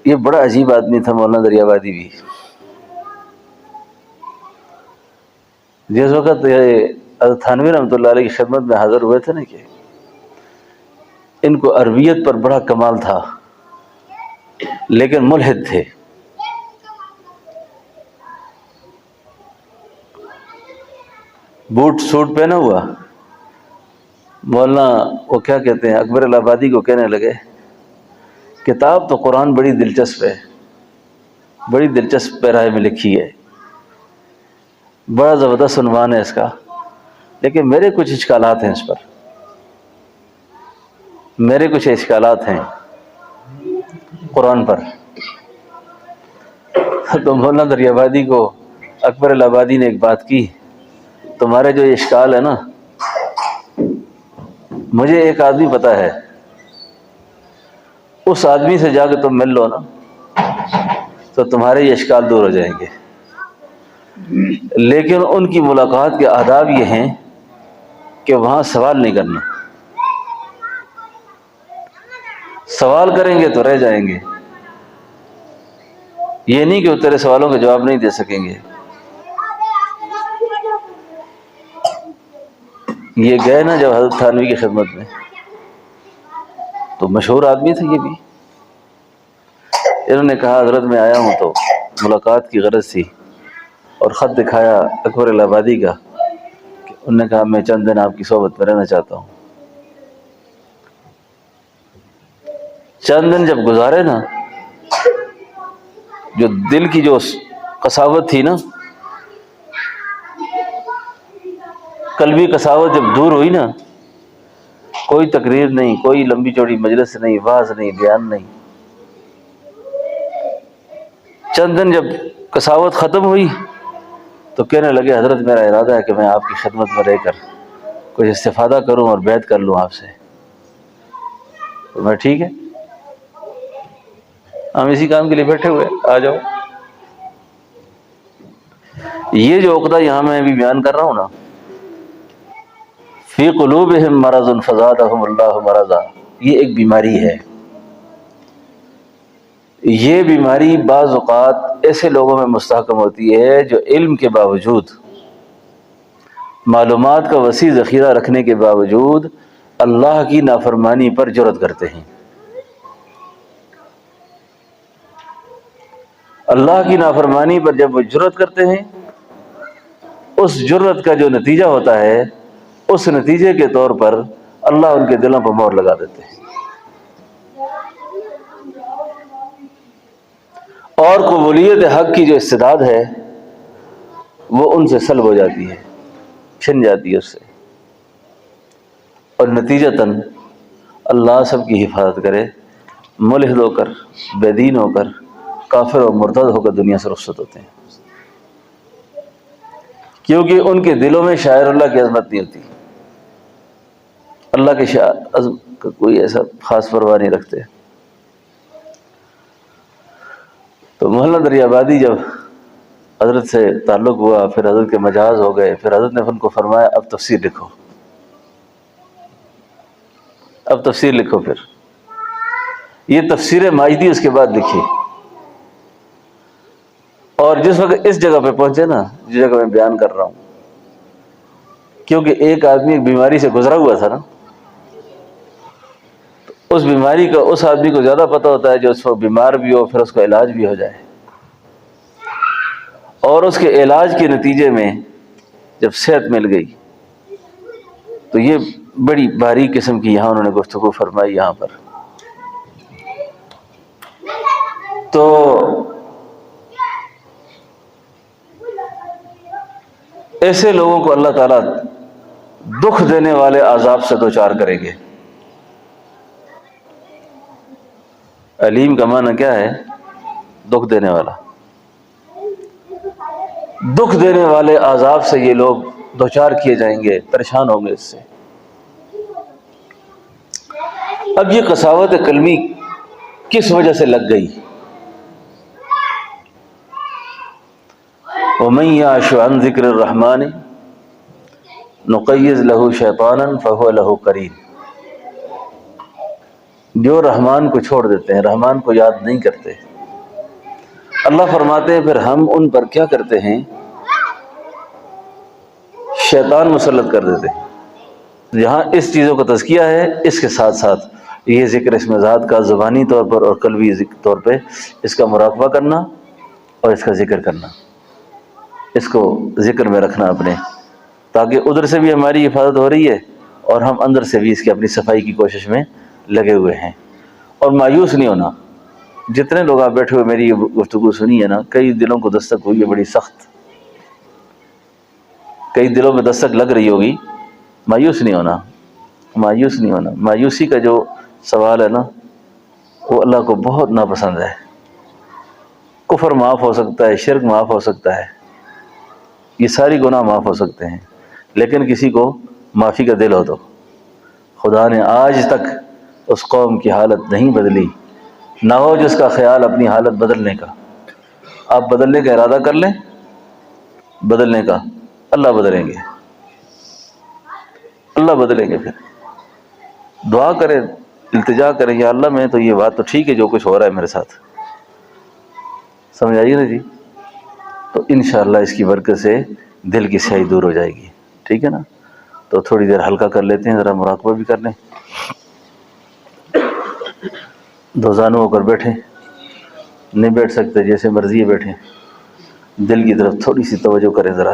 یہ بڑا عجیب آدمی تھا مولانا دریابادی بھی. جس وقت حضرت تھانوی رحمۃ اللہ علیہ کی خدمت میں حاضر ہوئے تھے نا کہ ان کو عربیت پر بڑا کمال تھا لیکن ملحد تھے. بوٹ سوٹ پہنا ہوا مولانا وہ کیا کہتے ہیں اکبر الہ آبادی کو کہنے لگے کتاب تو قرآن بڑی دلچسپ ہے، بڑی دلچسپ پیرائے میں لکھی ہے، بڑا زبردست عنوان ہے اس کا، لیکن میرے کچھ اشکالات ہیں اس پر، میرے کچھ اشکالات ہیں قرآن پر. تو مولانا دریابادی کو اکبر الہ آبادی نے ایک بات کی، تمہارے جو اشکال ہے نا، مجھے ایک آدمی پتا ہے، اس آدمی سے جا کے تم مل لو نا تو تمہارے یہ اشکال دور ہو جائیں گے. لیکن ان کی ملاقات کے آداب یہ ہیں کہ وہاں سوال نہیں کرنا، سوال کریں گے تو رہ جائیں گے، یہ نہیں کہ وہ تیرے سوالوں کا جواب نہیں دے سکیں گے. یہ گئے نا جب حضرت تھانوی کی خدمت میں، تو مشہور آدمی تھے یہ بھی. انہوں نے کہا حضرت میں آیا ہوں تو ملاقات کی غرض تھی، اور خط دکھایا اکبر الہ آبادی کا. انہوں نے کہا میں چند دن آپ کی صحبت میں رہنا چاہتا ہوں. چند دن جب گزارے نا، جو دل کی جو قساوت تھی نا، قلبی قساوت جب دور ہوئی نا، کوئی تقریر نہیں، کوئی لمبی چوڑی مجلس نہیں، وعظ نہیں، بیان نہیں. چند دن جب قساوت ختم ہوئی تو کہنے لگے حضرت میرا ارادہ ہے کہ میں آپ کی خدمت میں رہ کر کچھ استفادہ کروں اور بیعت کر لوں آپ سے. تو میں ٹھیک ہے، ہم اسی کام کے لیے بیٹھے ہوئے، آ جاؤ. یہ جو عقدہ یہاں میں ابھی بیان کر رہا ہوں نا، فی قلوبہم مرض فزادہم اللہ مرضا، یہ ایک بیماری ہے. یہ بیماری بعض اوقات ایسے لوگوں میں مستحکم ہوتی ہے جو علم کے باوجود، معلومات کا وسیع ذخیرہ رکھنے کے باوجود اللہ کی نافرمانی پر جرأت کرتے ہیں. اللہ کی نافرمانی پر جب وہ جرأت کرتے ہیں، اس جرأت کا جو نتیجہ ہوتا ہے، اس نتیجے کے طور پر اللہ ان کے دلوں پر مہر لگا دیتے ہیں، اور قبولیت حق کی جو استعداد ہے وہ ان سے سلب ہو جاتی ہے، چھن جاتی ہے اس سے. اور نتیجتاً اللہ سب کی حفاظت کرے، ملحد ہو کر، بے دین ہو کر، کافر و مرتد ہو کر دنیا سے رخصت ہوتے ہیں، کیونکہ ان کے دلوں میں شاعر اللہ کی عظمت نہیں ہوتی، اللہ کے عظمت کا کوئی ایسا خاص پرواہ نہیں رکھتے. تو مولانا دریابادی جب حضرت سے تعلق ہوا، پھر حضرت کے مجاز ہو گئے، پھر حضرت نے ان کو فرمایا اب تفسیر لکھو، اب تفسیر لکھو. پھر یہ تفسیر ماجدی اس کے بعد لکھی. اور جس وقت اس جگہ پہ پہنچے نا، جس جگہ میں بیان کر رہا ہوں، کیونکہ ایک آدمی ایک بیماری سے گزرا ہوا تھا نا، تو اس بیماری کا اس آدمی کو زیادہ پتہ ہوتا ہے جو اس کو بیمار بھی ہو، پھر اس کا علاج بھی ہو جائے. اور اس کے علاج کے نتیجے میں جب صحت مل گئی تو یہ بڑی بھاری قسم کی یہاں انہوں نے گفتگو فرمائی یہاں پر. تو ایسے لوگوں کو اللہ تعالیٰ دکھ دینے والے عذاب سے دوچار کریں گے. علیم کا معنی کیا ہے؟ دکھ دینے والا. دکھ دینے والے عذاب سے یہ لوگ دوچار کیے جائیں گے، پریشان ہوں گے اس سے. اب یہ قساوت قلبی کس وجہ سے لگ گئی؟ وَمَن يَعْشُ عَن ذِكْرِ الرَّحْمَنِ نُقَيِّضْ لَهُ شَيْطَانًا فَهُوَ لَهُ قَرِينٌ. جو رحمان کو چھوڑ دیتے ہیں، رحمان کو یاد نہیں کرتے، اللہ فرماتے ہیں پھر ہم ان پر کیا کرتے ہیں؟ شیطان مسلط کر دیتے ہیں۔ جہاں اس چیزوں کا تزکیہ ہے، اس کے ساتھ ساتھ یہ ذکر اسم ذات کا زبانی طور پر اور قلبی طور پہ اس کا مراقبہ کرنا اور اس کا ذکر کرنا، اس کو ذکر میں رکھنا اپنے، تاکہ ادھر سے بھی ہماری حفاظت ہو رہی ہے اور ہم اندر سے بھی اس کی اپنی صفائی کی کوشش میں لگے ہوئے ہیں۔ اور مایوس نہیں ہونا۔ جتنے لوگ آپ بیٹھے ہوئے میری یہ گفتگو سنی ہے نا، کئی دلوں کو دستک ہوئی ہے بڑی سخت، کئی دلوں میں دستک لگ رہی ہوگی۔ مایوس نہیں ہونا، مایوس نہیں ہونا۔ مایوسی کا جو سوال ہے نا، وہ اللہ کو بہت ناپسند ہے۔ کفر معاف ہو سکتا ہے، شرک معاف ہو سکتا ہے، یہ ساری گناہ معاف ہو سکتے ہیں، لیکن کسی کو معافی کا دل ہو تو خدا نے آج تک اس قوم کی حالت نہیں بدلی، نہ ہو جس کا خیال اپنی حالت بدلنے کا۔ آپ بدلنے کا ارادہ کر لیں، بدلنے کا، اللہ بدلیں گے، اللہ بدلیں گے۔ پھر دعا کریں، التجا کریں، یا اللہ میں تو یہ بات تو ٹھیک ہے جو کچھ ہو رہا ہے میرے ساتھ، سمجھ آئیے نا جی؟ تو انشاءاللہ اس کی برکت سے دل کی سیاہی دور ہو جائے گی، ٹھیک ہے نا؟ تو تھوڑی دیر ہلکا کر لیتے ہیں، ذرا مراقبہ بھی کر لیں، دو زانو ہو کر بیٹھیں، نہیں بیٹھ سکتے جیسے مرضی ہے بیٹھیں، دل کی طرف تھوڑی سی توجہ کریں ذرا۔